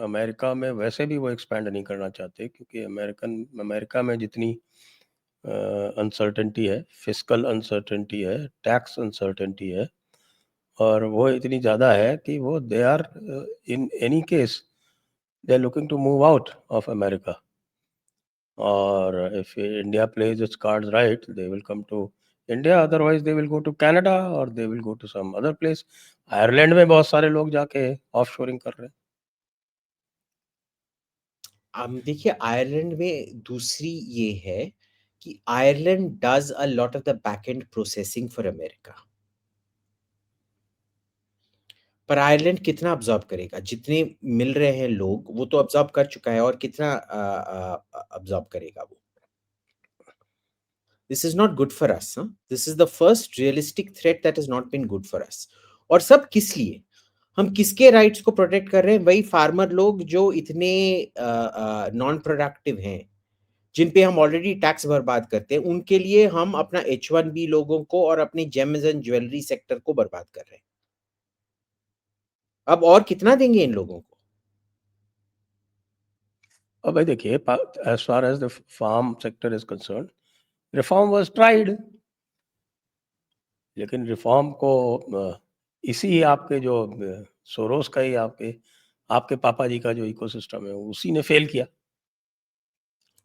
America में वैसे भी वो एक्सपैंड नहीं करना चाहते, क्योंकि अमेरिका में जितनी अनसर्टेनिटी है, फिस्कल अनसर्टेनिटी है, टैक्स अनसर्टेनिटी है, और वो इतनी ज़्यादा है कि वो they are in any case they are looking to move out of America. और if India plays its cards right, they will come to India. Otherwise, they will go to Canada or they will go to some other place. Ireland में बहुत सारे लोग जाके offshoring कर रहे हैं। देखिए, आयरलैंड में दूसरी ये है कि Ireland does a lot of the back and processing for America, पर आयरलैंड कितना अब्सॉर्ब करेगा? जितने मिल रहे हैं लोग वो तो अब्सॉर्ब कर चुका है, और कितना अब्सॉर्ब करेगा वो? This is not good for us. This is the first realistic threat that is not been good for us. और सब किस लिए? हम किसके राइट्स को प्रोटेक्ट कर रहे हैं? वही फार्मर लोग जो इतने नॉन प्रोडक्टिव हैं, जिन पे हम ऑलरेडी टैक्स बर्बाद करते हैं, उनके लिए हम अपना H1B लोगों को और अपने जेम्स एंड ज्वेलरी सेक्टर को बर्बाद कर रहे हैं। अब और कितना देंगे इन लोगों को? अब भाई देखिए, as far as the farm sector is concerned, reform was tried, लेकिन रिफॉर्म को इसी आपके जो सोरोस का ही आपके पापा जी का जो इकोसिस्टम है उसी ने फेल किया।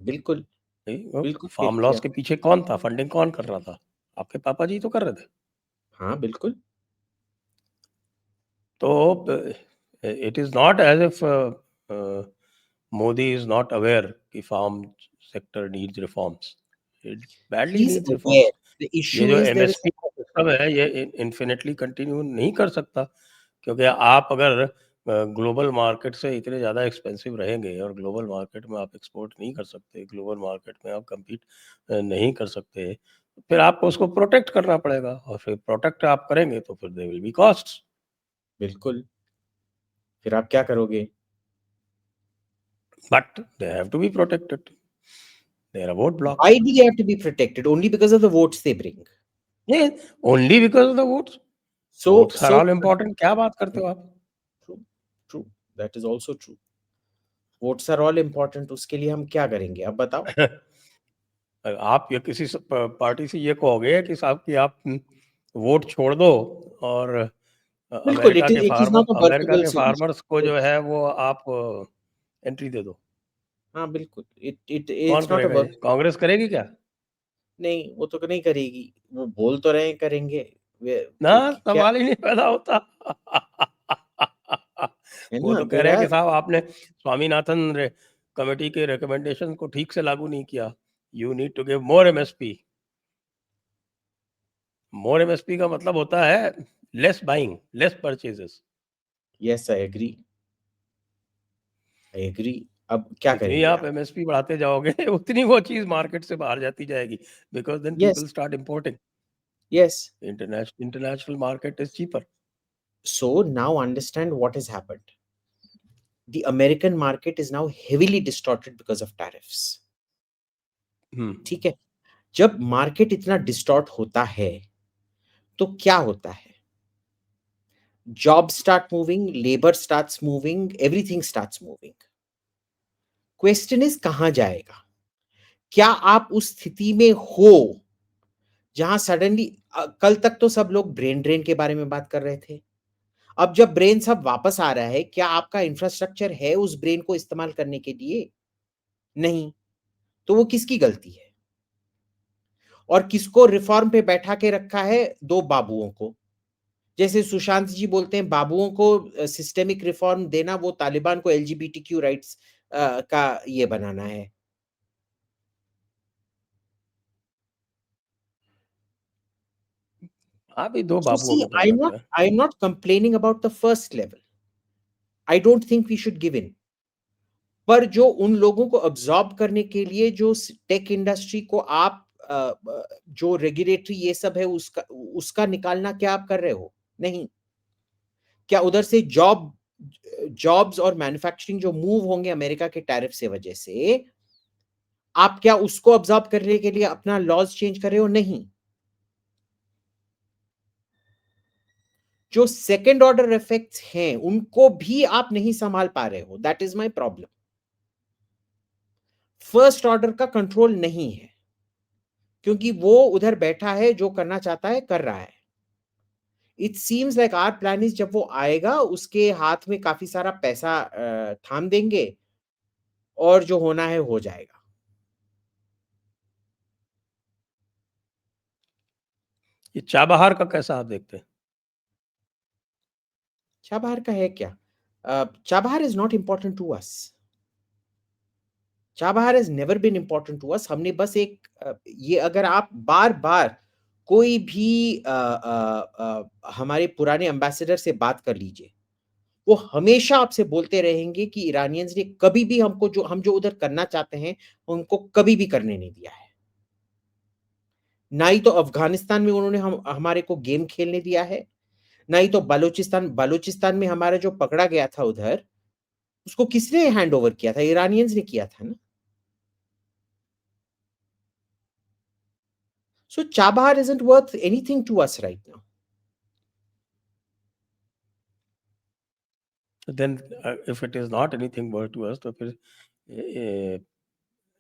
बिल्कुल, बिल्कुल फेल फार्म लॉस किया। के पीछे कौन था? फंडिंग कौन कर रहा था? आपके पापा जी तो कर रहे थे। हाँ, बिल्कुल। तो it is not as if Modi is not aware कि farm sector needs reforms, it badly he is needs aware. Reforms. The ये इश्यू जो इज देयर इज एमएसपी का सिस्टम है ये इन्फिनिटली कंटिन्यू नहीं कर सकता, क्योंकि आप अगर ग्लोबल मार्केट से इतने ज़्यादा एक्सपेंसिव रहेंगे और ग्लोबल मार्केट में आप एक्सपोर्ट नहीं कर सकते, ग्लोबल मार्केट में आप compete नहीं कर सकते, फिर आपको उसको प्रोटेक्ट करना पड़ेगा, और फिर प्रोटेक्ट आप करेंगे तो फिर देयर विल बी कॉस्ट्स। बिल्कुल। फिर आप क्या करोगे? But they have to be protected, they are a vote block. Why do they have to be protected? Only because of the votes they bring. ये only because of the votes. So, votes are so all important, क्या बात करते हो आप? true, true. That is also true. Votes are all important. उसके लिए हम क्या करेंगे? अब बताओ। आप ये किसी पार्टी से ये कहोगे कि साहब कि आप वोट छोड़ दो और बिल्कुल, it is not a America workable के solution. फार्मर्स को जो है वो आप एंट्री दे दो? हाँ, बिल्कुल। कौन It's not a करेगा ये? workable. कांग्रेस करेगी क्या? नहीं, वो तो नहीं करेगी। वो बोल तो रहे हैं करेंगे। वे ना, क्या सवाल ही नहीं पैदा होता। है वो ना? तो कह देयर रहे हैं कि आर साहब आपने स्वामीनाथन कमेटी के रिकमेंडेशन को ठीक से लागू नहीं किया। You need to give more MSP. More MSP का मतलब होता है less buying, less purchases. Yes, I agree. I agree. अब क्या जितनी करेंगे आप आप? एमएसपी बढ़ाते जाओगे उतनी वो चीज मार्केट से बाहर जाती जाएगी, because then yes, people start importing. Yes. International market is cheaper. So now understand what has happened. The American market is now heavily distorted because of tariffs. ठीक है? जब मार्केट इतना डिस्टॉर्ट होता है, तो क्या होता है? Job start moving, labour starts moving, everything starts moving. Question is कहां जाएगा? क्या आप उस स्थिति में हो जहां सडनली कल तक तो सब लोग ब्रेन ड्रेन के बारे में बात कर रहे थे। अब जब ब्रेन सब वापस आ रहा है, क्या आपका इंफ्रास्ट्रक्चर है उस ब्रेन को इस्तेमाल करने के लिए? नहीं। तो वो किसकी गलती है? और किसको रिफॉर्म पे बैठा के रखा है? दो बाबुओं को। जैसे सुशांत जी बोलते हैं बाबुओं को सिस्टेमिक रिफॉर्म देना, वो तालिबान को एलजीबीटीक्यू राइट्स का ये बनाना है। आप ही दो So बाबुओं see, की क्या बात है? I'm not complaining about the first level. I don't think we should give in. पर जो उन लोगों को अब्सॉर्ब करने के लिए जो टेक इंडस्ट्री को आप जो रेगुलेटरी ये सब है उसका निकालना, क्या आप कर रहे हो? नहीं। क्या उधर से जॉब्स और मैन्युफैक्चरिंग जो मूव होंगे अमेरिका के टैरिफ से वजह से, आप क्या उसको अब्सॉर्ब करने के लिए अपना लॉज चेंज कर रहे हो? नहीं। जो सेकेंड ऑर्डर इफेक्ट्स हैं उनको भी आप नहीं संभाल पा रहे हो. That is my problem. First order का कंट्रोल नहीं है, क्योंकि वो उधर बैठा है, जो करना चाहता है कर रहा है. It seems like our plan is, जब वो आएगा उसके हाथ में काफी सारा पैसा थाम देंगे और जो होना है हो जाएगा. ये चाबहार का कैसा आप देखते हैं? चाबहार का है क्या? Chabahar is not important to us. Chabahar has never been important to us. हमने बस एक ये, अगर आप बार बार कोई भी हमारे पुराने एम्बेसडर से बात कर लीजिए, वो हमेशा आपसे बोलते रहेंगे कि ईरानियंस ने कभी भी हमको, जो हम जो उधर करना चाहते हैं, उनको कभी भी करने नहीं दिया है. ना ही तो अफगानिस्तान में उन्होंने हमारे को गेम खेलने दिया है, ना ही तो बलूचिस्तान में हमारा जो पकड़ा गया था उधर, उसको किसने हैंड ओवर किया था? ईरानियंस ने किया था ना. So Chabahar isn't worth anything to us right now. Then if it is not anything worth to us, तो फिर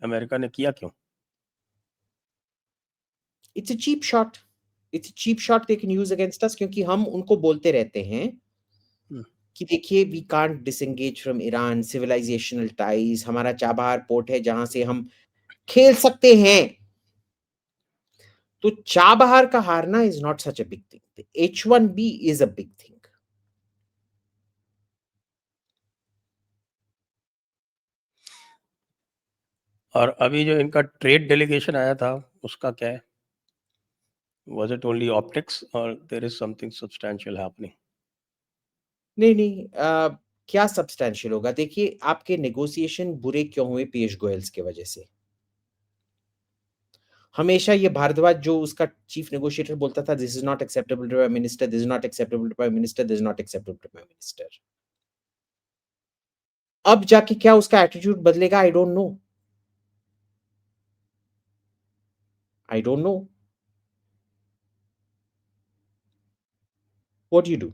अमेरिका ने किया क्यों? It's a cheap shot. It's a cheap shot they can use against us, क्योंकि हम उनको बोलते रहते हैं कि देखिए, we can't disengage from Iran, civilisational ties, हमारा चाबहार पोर्ट है जहां से हम खेल सकते हैं. तो चाबहार का हारना is not such a big thing. H1B is a big thing. और अभी जो इनका ट्रेड डेलीगेशन आया था, उसका क्या है? Was it only optics or there is something substantial happening? नहीं नहीं, क्या सब्सटैंशियल होगा? देखिए, आपके नेगोशिएशन बुरे क्यों हुए? पीयूष गोयल की वजह से. हमेशा ये भारद्वाज, जो उसका चीफ नेगोशिएटर, बोलता था this is not acceptable to prime minister, this is not acceptable to prime minister, this is not acceptable to prime minister. अब जाके क्या उसका एटीट्यूड बदलेगा? I don't know. I don't know. What do you do?